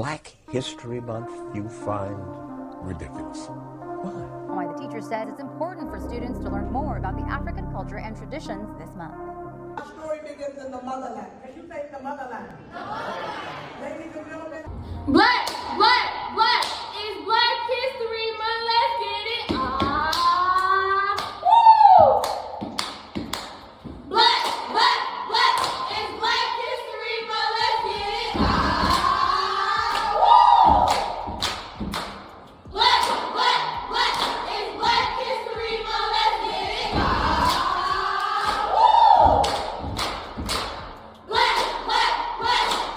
Black History Month you find ridiculous. Why? Why the teacher says it's important for students to learn more about the African culture and traditions this month. Our story begins in the motherland. Can you say the motherland? Ladies and gentlemen. Black is Black History Month. Let's get it. Woo! Black is Black History Month. Let's get it. Woo! Black is Black History Month. Let's get it. Woo! Black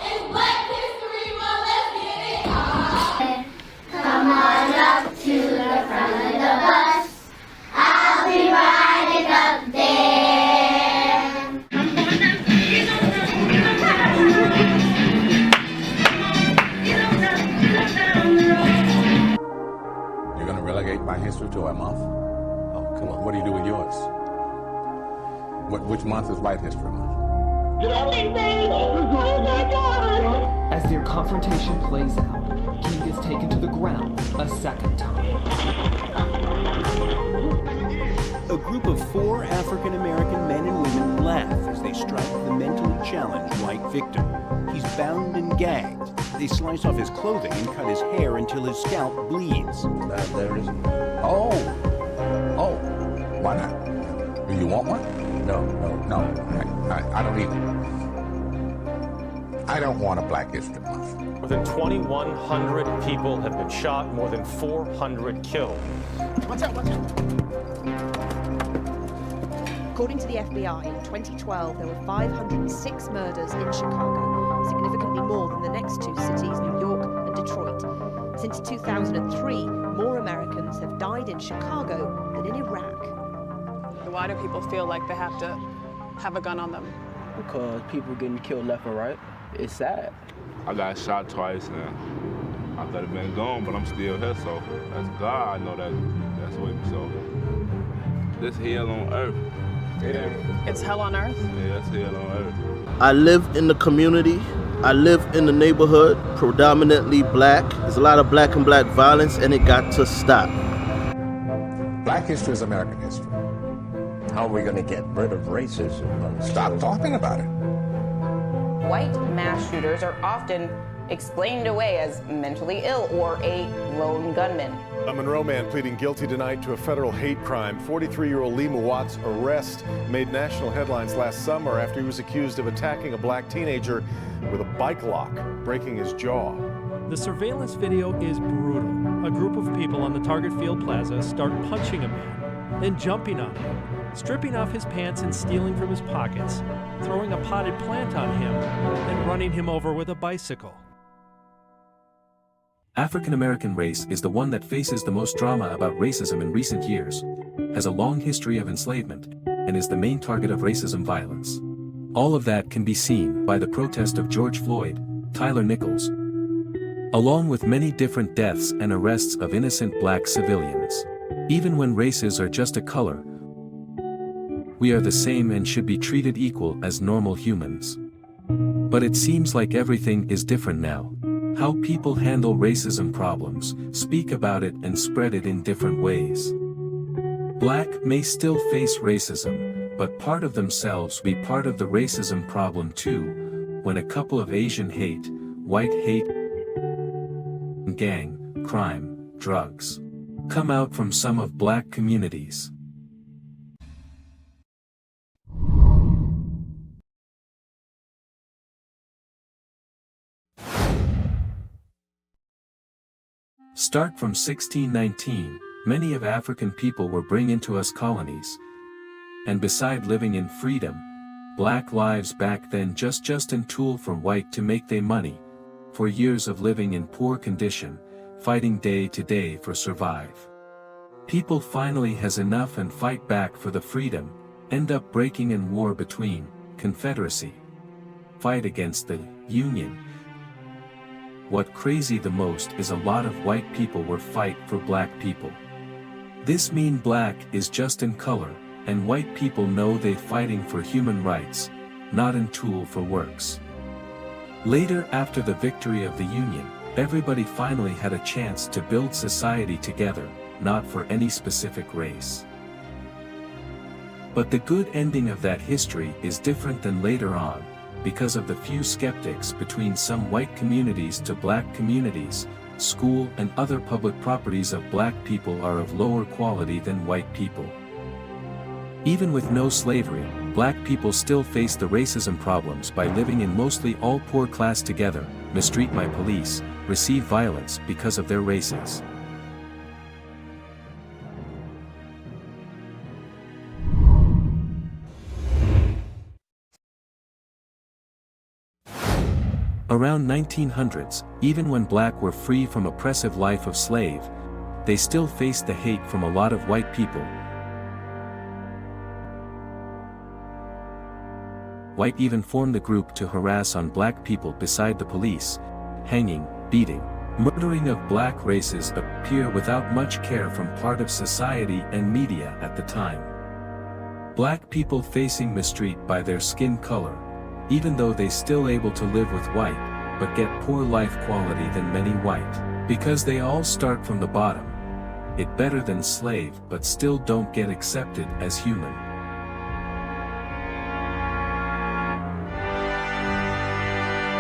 is Black History Month. Let's get it. Come on up to the front of the bus. I'll be riding up there. You're going to relegate my history to a month? Oh, come on. What do you do with yours? Which month is White History Month? As their confrontation plays out, King is taken to the ground a second time. A group of 4 African-American men and women laugh as they strike the mentally challenged white victim. He's bound and gagged. They slice off his clothing and cut his hair until his scalp bleeds. There is. Oh, why not? Do you want one? No. I don't either. I don't want a Black History Month. More than 2,100 people have been shot, more than 400 killed. Watch out. According to the FBI, in 2012, there were 506 murders in Chicago, significantly more than the next 2 cities, New York and Detroit. Since 2003, more Americans have died in Chicago than in Iraq. Why do people feel like they have to have a gun on them? Because people getting killed left and right. It's sad. I got shot twice now. I could have been gone, but I'm still here, so that's God. I know that's with me, so this hell on earth. It's hell on earth? Yeah, it's hell on earth. I live in the community. I live in the neighborhood, predominantly black. There's a lot of black and black violence, and it got to stop. Black history is American history. How are we going to get rid of racism? Stop talking about it. White mass shooters are often explained away as mentally ill or a lone gunman. A Monroe man pleading guilty tonight to a federal hate crime. 43-year-old Lee Muwatt's arrest made national headlines last summer after he was accused of attacking a black teenager with a bike lock, breaking his jaw. The surveillance video is brutal. A group of people on the Target Field Plaza start punching a man, then jumping on him, stripping off his pants and stealing from his pockets, throwing a potted plant on him, then running him over with a bicycle. African American race is the one that faces the most drama about racism in recent years, has a long history of enslavement, and is the main target of racism violence. All of that can be seen by the protest of George Floyd, Tyler Nichols, along with many different deaths and arrests of innocent black civilians. Even when races are just a color, we are the same and should be treated equal as normal humans. But it seems like everything is different now. How people handle racism problems, speak about it and spread it in different ways. Black may still face racism, but part of themselves be part of the racism problem too, when a couple of Asian hate, white hate, gang, crime, drugs come out from some of black communities. Start from 1619, many of African people were bring into us colonies. And beside living in freedom, black lives back then just an tool for white to make their money, for years of living in poor condition, fighting day to day for survive. People finally has enough and fight back for the freedom, end up breaking in war between, Confederacy, fight against the Union. What crazy the most is a lot of white people were fight for black people. This mean black is just in color, and white people know they fighting for human rights, not in tool for works. Later after the victory of the Union, everybody finally had a chance to build society together, not for any specific race. But the good ending of that history is different than later on, because of the few skeptics between some white communities to black communities. School and other public properties of black people are of lower quality than white people. Even with no slavery, black people still face the racism problems by living in mostly all poor class together, mistreat my police, receive violence because of their races. Around 1900s, even when black were free from oppressive life of slave, they still faced the hate from a lot of white people. White even formed a group to harass on black people beside the police, hanging, beating, murdering of black races appear without much care from part of society and media at the time. Black people facing mistreat by their skin color, even though they still able to live with white, but get poor life quality than many white, because they all start from the bottom. It better than slave but still don't get accepted as human.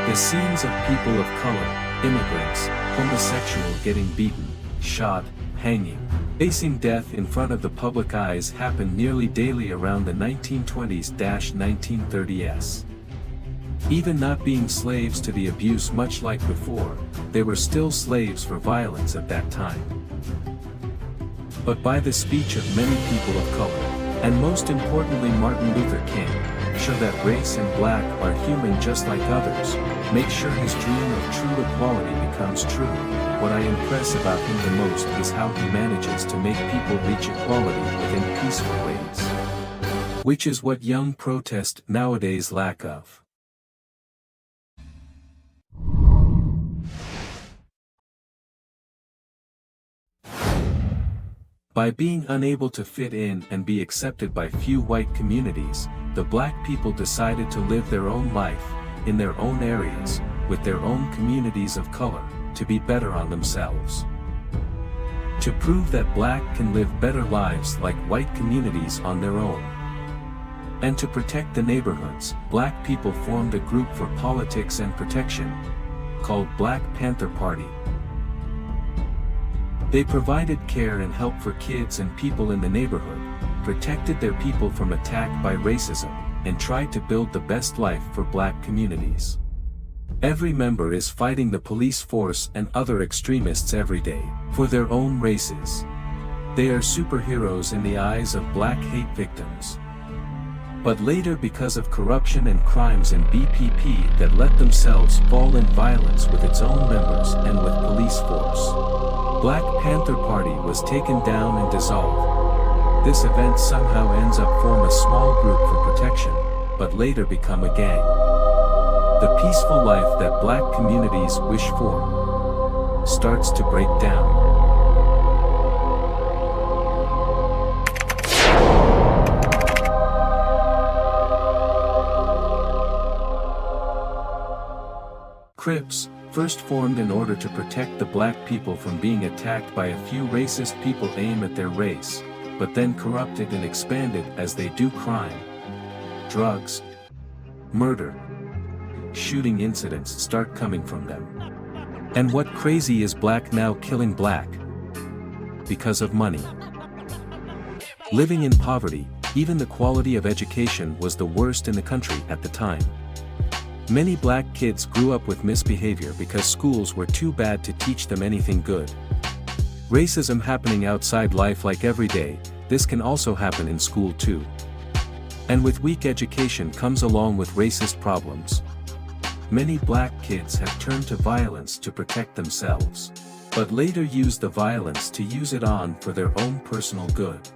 The scenes of people of color, immigrants, homosexual getting beaten, shot, hanging, facing death in front of the public eyes happened nearly daily around the 1920s-1930s. Even not being slaves to the abuse much like before, they were still slaves for violence at that time. But by the speech of many people of color, and most importantly Martin Luther King, show that race and black are human just like others, make sure his dream of true equality becomes true. What I impress about him the most is how he manages to make people reach equality within peaceful ways. Which is what young protest nowadays lack of. By being unable to fit in and be accepted by few white communities, the black people decided to live their own life, in their own areas, with their own communities of color, to be better on themselves. To prove that black can live better lives like white communities on their own. And to protect the neighborhoods, black people formed a group for politics and protection, called Black Panther Party. They provided care and help for kids and people in the neighborhood, protected their people from attack by racism, and tried to build the best life for black communities. Every member is fighting the police force and other extremists every day, for their own races. They are superheroes in the eyes of black hate victims. But later because of corruption and crimes in BPP that let themselves fall in violence with its own members and with police force. Black Panther Party was taken down and dissolved. This event somehow ends up form a small group for protection, but later become a gang. The peaceful life that black communities wish for starts to break down. Crips, first formed in order to protect the black people from being attacked by a few racist people aimed at their race, but then corrupted and expanded as they do crime, drugs, murder, shooting incidents start coming from them. And what crazy is black now killing black? Because of money. Living in poverty, even the quality of education was the worst in the country at the time. Many black kids grew up with misbehavior because schools were too bad to teach them anything good. Racism happening outside life like every day, this can also happen in school too. And with weak education comes along with racist problems. Many black kids have turned to violence to protect themselves, but later use the violence to use it on for their own personal good.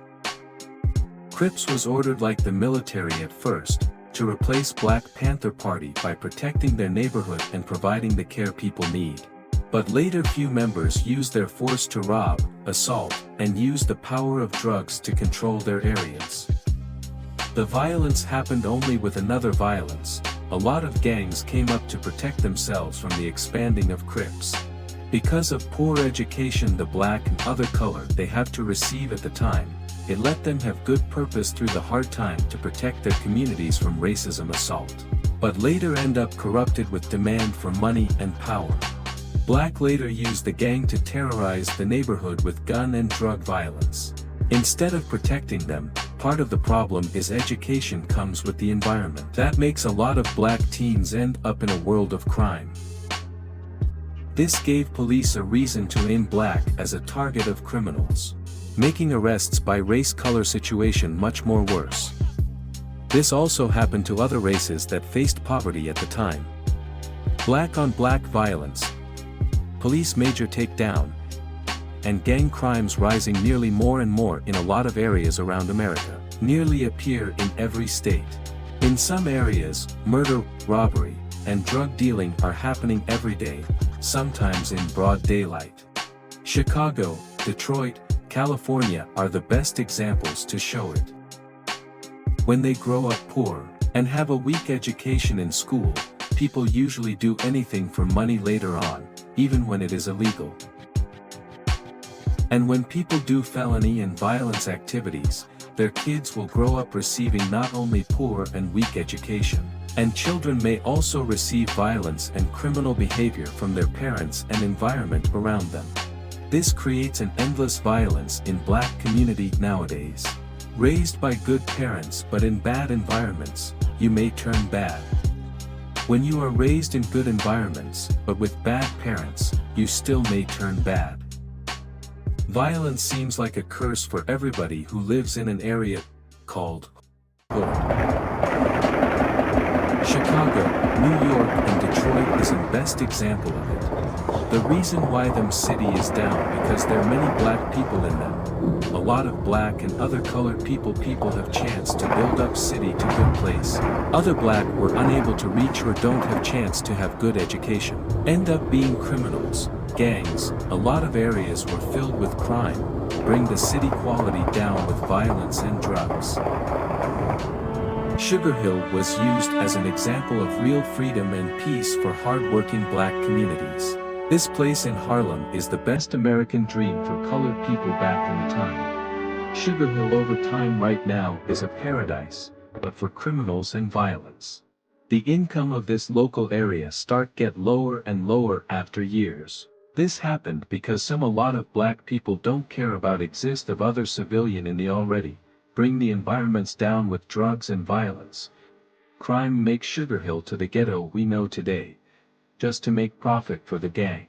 Crips was ordered like the military at first, to replace Black Panther Party by protecting their neighborhood and providing the care people need. But later few members used their force to rob, assault, and use the power of drugs to control their areas. The violence happened only with another violence. A lot of gangs came up to protect themselves from the expanding of Crips. Because of poor education the black and other color they have to receive at the time, it let them have good purpose through the hard time to protect their communities from racism assault, but later end up corrupted with demand for money and power. Black later used the gang to terrorize the neighborhood with gun and drug violence. Instead of protecting them, part of the problem is education comes with the environment. That makes a lot of black teens end up in a world of crime. This gave police a reason to aim black as a target of criminals, making arrests by race color situation much more worse. This also happened to other races that faced poverty at the time. Black on black violence, police major takedown, and gang crimes rising nearly more and more in a lot of areas around America, nearly appear in every state. In some areas, murder, robbery, and drug dealing are happening every day, sometimes in broad daylight. Chicago, Detroit, California are the best examples to show it. When they grow up poor, and have a weak education in school, people usually do anything for money later on, even when it is illegal. And when people do felony and violence activities, their kids will grow up receiving not only poor and weak education, and children may also receive violence and criminal behavior from their parents and environment around them. This creates an endless violence in black community nowadays. Raised by good parents but in bad environments, you may turn bad. When you are raised in good environments, but with bad parents, you still may turn bad. Violence seems like a curse for everybody who lives in an area called hood. Chicago, New York, and Detroit is the best example of it. The reason why them city is down because there are many black people in them. A lot of black and other colored people have chance to build up city to good place. Other black were unable to reach or don't have chance to have good education. End up being criminals, gangs, a lot of areas were filled with crime, bring the city quality down with violence and drugs. Sugar Hill was used as an example of real freedom and peace for hard-working black communities. This place in Harlem is the best American dream for colored people back in the time. Sugar Hill over time right now is a paradise, but for criminals and violence. The income of this local area get lower and lower after years. This happened because a lot of black people don't care about exist of other civilian in the already, bring the environments down with drugs and violence. Crime makes Sugar Hill to the ghetto we know today, just to make profit for the gang.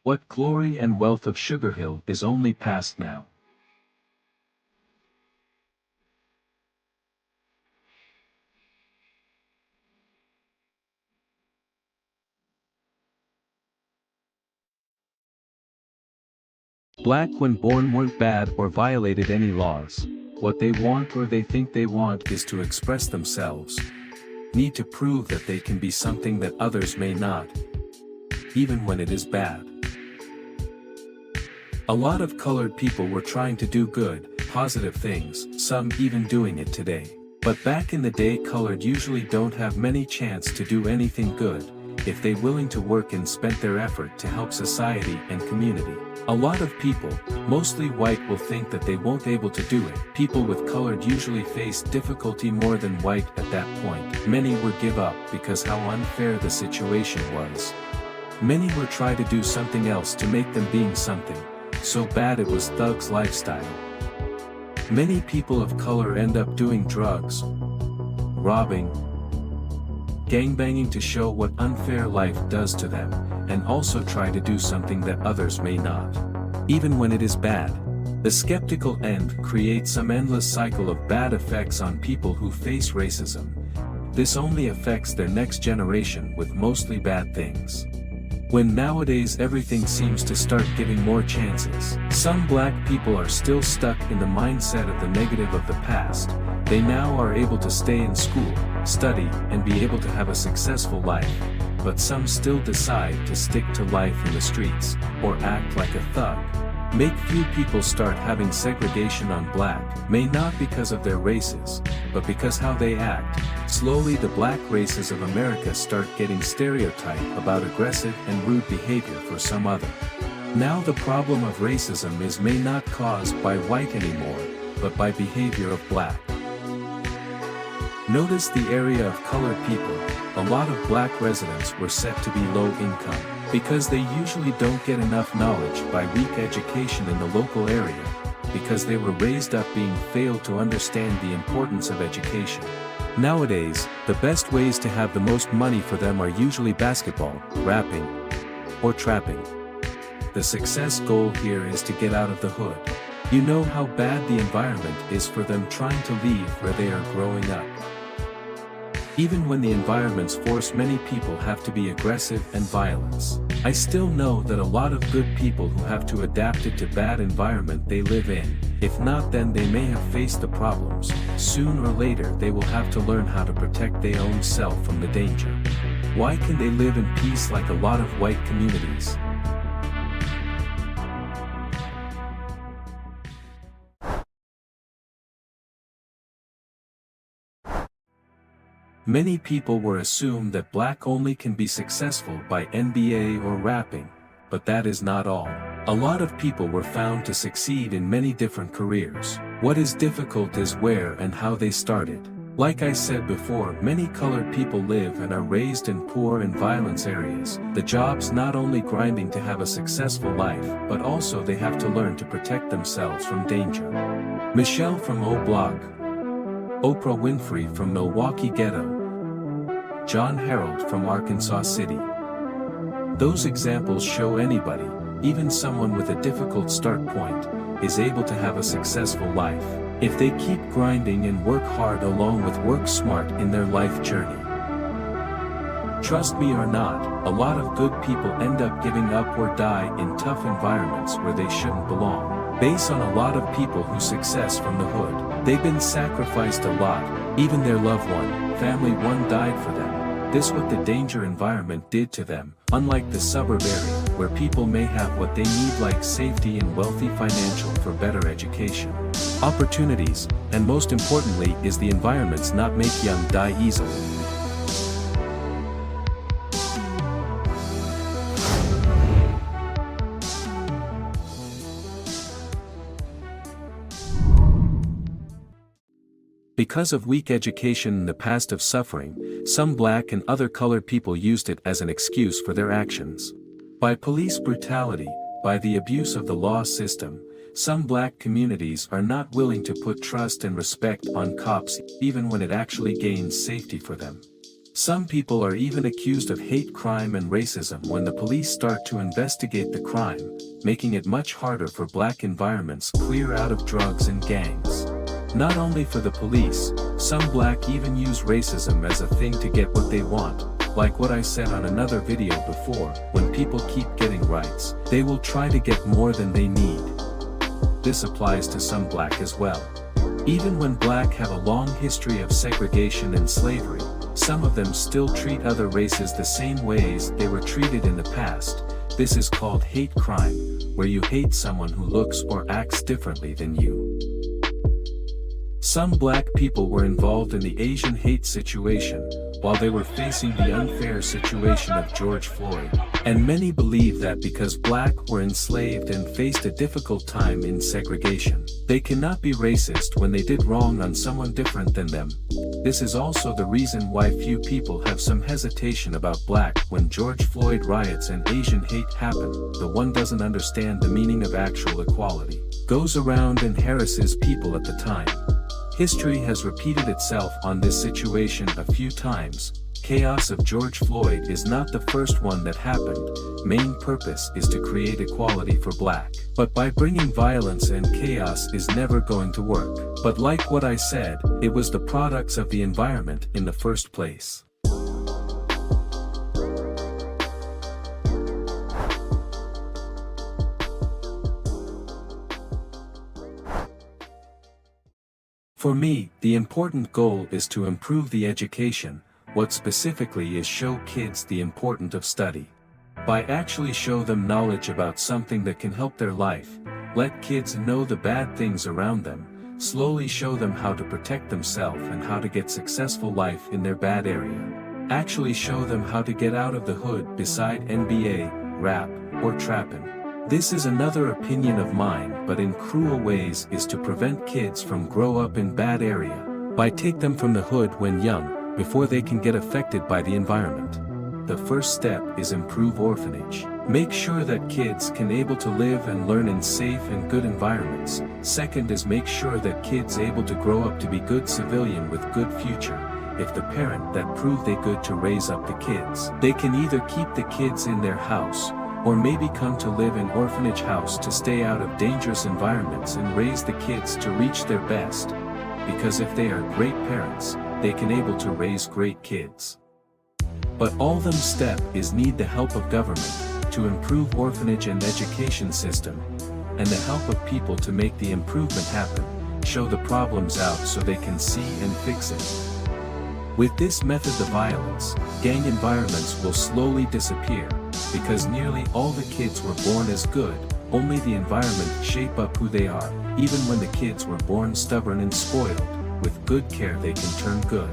What glory and wealth of Sugar Hill is only past now. Black when born weren't bad or violated any laws. What they want or they think they want is to express themselves. Need to prove that they can be something that others may not, even when it is bad. A lot of colored people were trying to do good, positive things, some even doing it today. But back in the day colored usually don't have many chance to do anything good, if they willing to work and spent their effort to help society and community. A lot of people, mostly white, will think that they won't able to do it. People with colored usually face difficulty more than white at that point. Many would give up because how unfair the situation was. Many were try to do something else to make them being something, so bad it was thug's lifestyle. Many people of color end up doing drugs, robbing, gangbanging to show what unfair life does to them, and also try to do something that others may not. Even when it is bad, the skeptical end creates some endless cycle of bad effects on people who face racism. This only affects their next generation with mostly bad things. When nowadays everything seems to start giving more chances, some black people are still stuck in the mindset of the negative of the past. They now are able to stay in school, study, and be able to have a successful life. But some still decide to stick to life in the streets, or act like a thug. Make few people start having segregation on black, may not because of their races, but because how they act, Slowly the black races of America start getting stereotyped about aggressive and rude behavior for some other. Now the problem of racism is may not caused by white anymore, but by behavior of black. Notice the area of colored people. A lot of black residents were set to be low income, because they usually don't get enough knowledge by weak education in the local area, because they were raised up being failed to understand the importance of education. Nowadays, the best ways to have the most money for them are usually basketball, rapping, or trapping. The success goal here is to get out of the hood. You know how bad the environment is for them trying to leave where they are growing up. Even when the environments force many people have to be aggressive and violence. I still know that a lot of good people who have to adapt it to bad environment they live in. If not, then they may have faced the problems. Soon or later they will have to learn how to protect their own self from the danger. Why can they live in peace like a lot of white communities? Many people were assumed that black only can be successful by NBA or rapping, but that is not all. A lot of people were found to succeed in many different careers. What is difficult is where and how they started. Like I said before, many colored people live and are raised in poor and violence areas. The job's not only grinding to have a successful life, but also they have to learn to protect themselves from danger. Michelle from O Block, Oprah Winfrey from Milwaukee Ghetto, John Harold from Arkansas City. Those examples show anybody, even someone with a difficult start point, is able to have a successful life, if they keep grinding and work hard along with work smart in their life journey. Trust me or not, a lot of good people end up giving up or die in tough environments where they shouldn't belong. Based on a lot of people who success from the hood, they've been sacrificed a lot, even their loved one, family one died for them. This what the danger environment did to them, unlike the suburb area, where people may have what they need like safety and wealthy financial for better education. Opportunities, and most importantly is the environments not make young die easily. Because of weak education and the past of suffering, some black and other colored people used it as an excuse for their actions. By police brutality, by the abuse of the law system, some black communities are not willing to put trust and respect on cops even when it actually gains safety for them. Some people are even accused of hate crime and racism when the police start to investigate the crime, making it much harder for black environments clear out of drugs and gangs. Not only for the police, some black even use racism as a thing to get what they want, like what I said on another video before, when people keep getting rights, they will try to get more than they need. This applies to some black as well. Even when black have a long history of segregation and slavery, some of them still treat other races the same ways they were treated in the past. This is called hate crime, where you hate someone who looks or acts differently than you. Some black people were involved in the Asian hate situation, while they were facing the unfair situation of George Floyd. And many believe that because black were enslaved and faced a difficult time in segregation, they cannot be racist when they did wrong on someone different than them. This is also the reason why few people have some hesitation about black when George Floyd riots and Asian hate happen. The one doesn't understand the meaning of actual equality, goes around and harasses people at the time. History has repeated itself on this situation a few times. Chaos of George Floyd is not the first one that happened. Main purpose is to create equality for black. But by bringing violence and chaos is never going to work. But like what I said, it was the products of the environment in the first place. For me, the important goal is to improve the education. What specifically is show kids the importance of study. By actually show them knowledge about something that can help their life, let kids know the bad things around them, slowly show them how to protect themselves and how to get successful life in their bad area. Actually show them how to get out of the hood beside NBA, rap, or trapping. This is another opinion of mine, but in cruel ways is to prevent kids from grow up in bad area, by take them from the hood when young, before they can get affected by the environment. The first step is improve orphanage. Make sure that kids can able to live and learn in safe and good environments. Second is make sure that kids able to grow up to be good civilian with good future. If the parent that prove they good to raise up the kids, they can either keep the kids in their house, or maybe come to live in orphanage house to stay out of dangerous environments and raise the kids to reach their best. Because if they are great parents, they can able to raise great kids. But all them step is need the help of government, to improve orphanage and education system, and the help of people to make the improvement happen, show the problems out so they can see and fix it. With this method the violence, gang environments will slowly disappear, because nearly all the kids were born as good, only the environment shape up who they are. Even when the kids were born stubborn and spoiled, with good care they can turn good.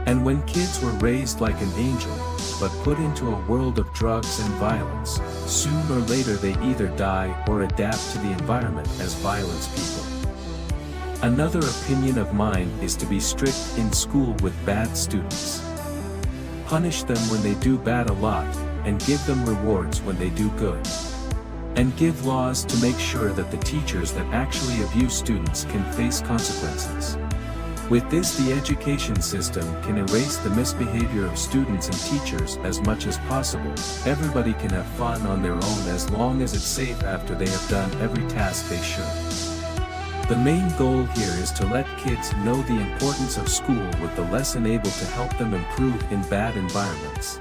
And when kids were raised like an angel, but put into a world of drugs and violence, soon or later they either die or adapt to the environment as violence people. Another opinion of mine is to be strict in school with bad students. Punish them when they do bad a lot, and give them rewards when they do good. And give laws to make sure that the teachers that actually abuse students can face consequences. With this the education system can erase the misbehavior of students and teachers as much as possible. Everybody can have fun on their own as long as it's safe after they have done every task they should. The main goal here is to let kids know the importance of school with the lesson able to help them improve in bad environments.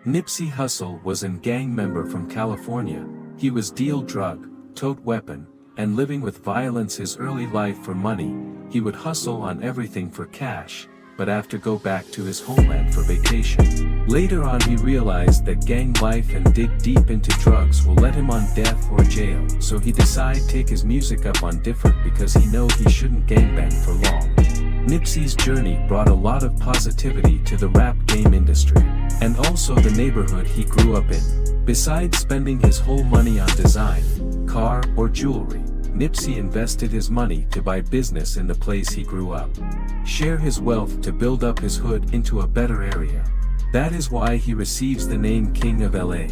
Nipsey Hussle was a gang member from California. He was deal drug, tote weapon, and living with violence his early life for money. He would hustle on everything for cash, but after go back to his homeland for vacation. Later on he realized that gang life and dig deep into drugs will let him on death or jail, so he decided take his music up on different because he know he shouldn't gangbang for long. Nipsey's journey brought a lot of positivity to the rap game industry, and also the neighborhood he grew up in. Besides spending his whole money on design, car, or jewelry, Nipsey invested his money to buy business in the place he grew up. Share his wealth to build up his hood into a better area. That is why he receives the name King of LA.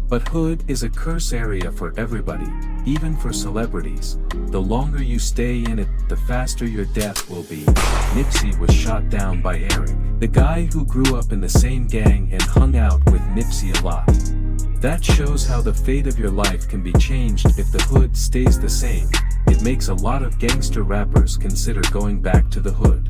But hood is a curse area for everybody, even for celebrities. The longer you stay in it, the faster your death will be. Nipsey was shot down by Eric, the guy who grew up in the same gang and hung out with Nipsey a lot. That shows how the fate of your life can be changed if the hood stays the same. It makes a lot of gangster rappers consider going back to the hood.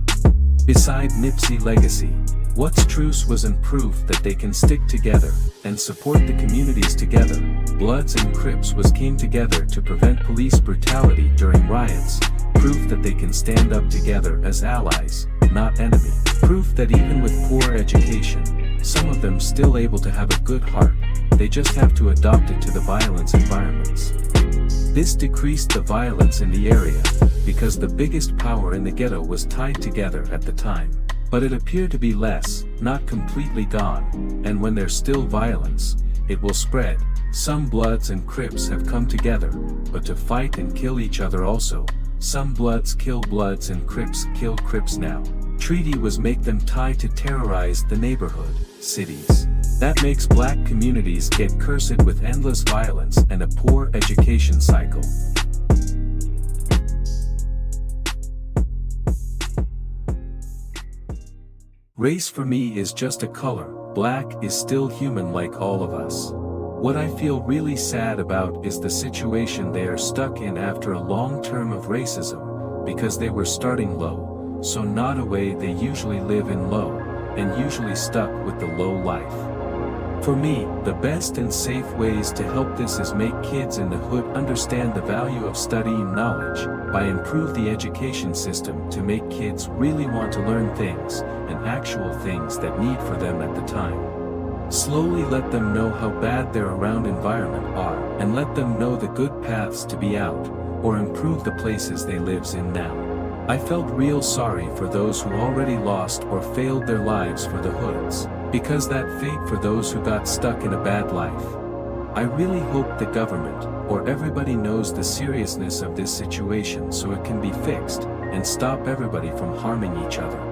Beside Nipsey legacy, what's truth was in proof that they can stick together and support the communities together. Bloods and Crips was came together to prevent police brutality during riots. Proof that they can stand up together as allies, not enemy. Proof that even with poor education, some of them still able to have a good heart. They just have to adopt it to the violence environments. This decreased the violence in the area, because the biggest power in the ghetto was tied together at the time. But it appeared to be less, not completely gone, and when there's still violence, it will spread. Some Bloods and Crips have come together, but to fight and kill each other also. Some Bloods kill Bloods and Crips kill Crips now. Treaty was make them tie to terrorize the neighborhood, cities. That makes black communities get cursed with endless violence and a poor education cycle. Race for me is just a color. Black is still human like all of us. What I feel really sad about is the situation they are stuck in after a long term of racism, because they were starting low, so not a way they usually live in low, and usually stuck with the low life. For me, the best and safe ways to help this is make kids in the hood understand the value of studying knowledge, by improve the education system to make kids really want to learn things, and actual things that need for them at the time. Slowly let them know how bad their around environment are, and let them know the good paths to be out, or improve the places they lives in now. I felt real sorry for those who already lost or failed their lives for the hoods, because that fate for those who got stuck in a bad life. I really hope the government, or everybody knows the seriousness of this situation so it can be fixed, and stop everybody from harming each other.